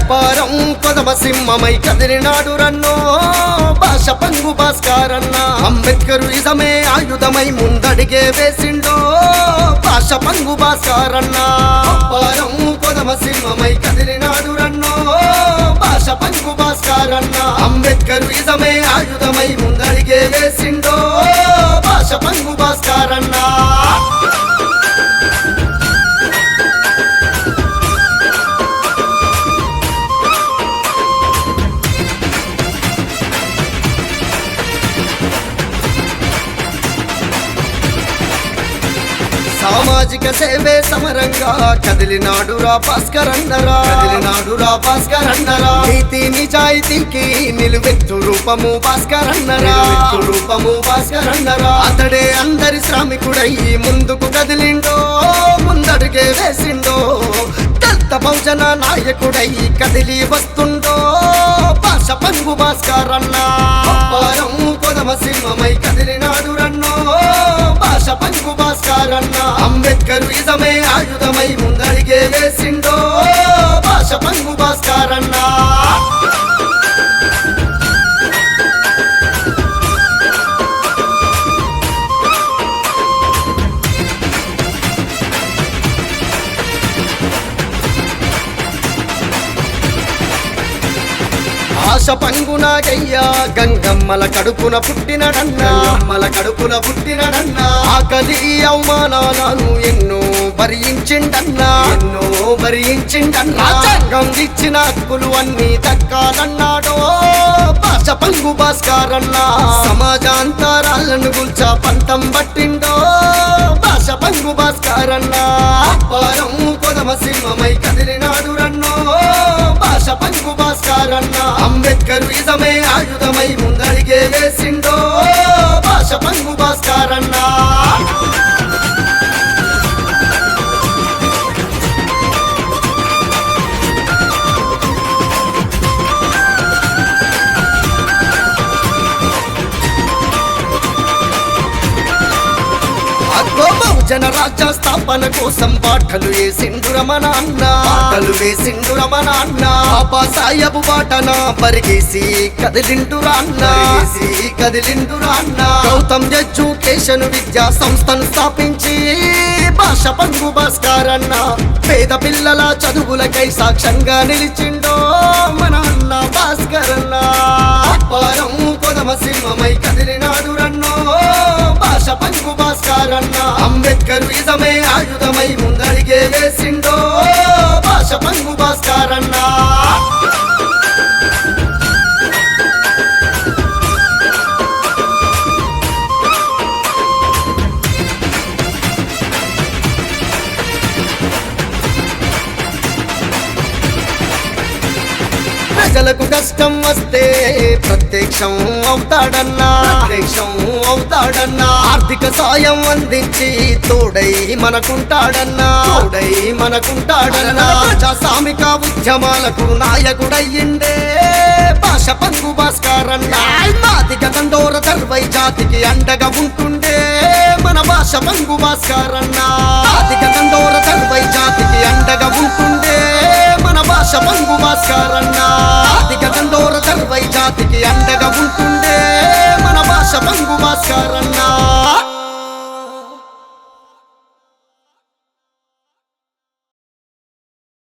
కొప్పారం కొదమ సింహమై కదిలినాడు రన్నో భాష పంగు భాస్కరన్న అంబేద్కర్ ఇజమే ఆయుధమై ముందడిగే వేసిండో భాష పంగు భాస్కరన్న కొప్పారం కొదమ సింహమై కదిలినాడు రన్నో భాష పంగు భాస్కరన్న అంబేద్కర్ ఇజమే ఆయుధమై ముందడిగే వేసిండో భాష పంగు భాస్కరన్న సామాజిక సేవే సమరంగా కదిలినాడురా భాస్కరన్నరా నీతి నిజాయితీకి నిలువెత్తు రూపము భాస్కరన్నరా అతడే అందరి శ్రామికుడై ముందుకు కదిలిండో ముందడుగే వేసిండో దళిత బహుజన నాయకుడై కదిలి వస్తుండో భాష పంగు భాస్కరన్న కొప్పారం కొదమ సింహమై కదిలినాడు రన్నో భాష పంగు భాస్కరన్న అంబేద్కర్ ఇజమే ఆయుధమై ముందడిగే వేసిండో భాష పంగు భాస్కరన్న ఆశ పంగునాగయ్యా గంగమ్మల కడుపున పుట్టినడన్నా ఆకలి అవమానాలను ఎన్నో భరించిండన్నా సంఘం ఇచ్చిన హక్కులు అన్ని దక్కాలన్నాడో భాష పంగు భాస్కరన్న సమాజాంతరాలను గుల్చ పంతం పట్టిండో భాష పంగు భాస్కరన్న కొప్పారం కొదమ సింహమై కదిలినాడు రన్నో భాష పంగు భాస్కరన్న అంబేద్కర్ ఇజమే ఆయుధమై ముందడిగే వేసిండో భాష పంగు భాస్కరన్న బహుజన రాజ్య స్థాపన కోసం బాటలు వేసిండుర మన అన్న బాబా సాహెబ్ బాటన పరిగేసి కదిలిండురా అన్న గౌతమ్ ఎడ్యుకేషన్ విద్యా సంస్థను స్థాపించి భాష పంగు భాస్కరన్న పేద పిల్లల చదువులకై సాక్ష్యంగా నిలిచిండో మన అన్న భాస్కరన్న కొప్పారం కొదమ సింహమై కదిలినాడు రన్నో భాష పంగు భాస్కరన్న అంబేద్కర్ ఇజమే ఆయుధమై ముందడిగే వేసిండో భాష పంగు భాస్కరన్న ప్రజలకు కష్టం వస్తే ప్రత్యక్షం అవుతాడన్నా ఆర్థిక సాయం అందించి తోడై మనకుంటాడన్నా ప్రజాస్వామిక ఉద్యమాలకు నాయకుడయ్యిండే భాష పంగు భాస్కరన్న మాదిగ దండోర దర్వై జాతికి అండగా ఉంటుండే మన భాష పంగు భాస్కరన్న మాదిగ దండోర దర్వై జాతికి అండగా ఉంటుండే మన భాష పంగు భాస్కరన్న ఆదిగ దండోర దర్వై జాతికి అండగా ఉంటుండే మన భాష పంగు భాస్కరన్న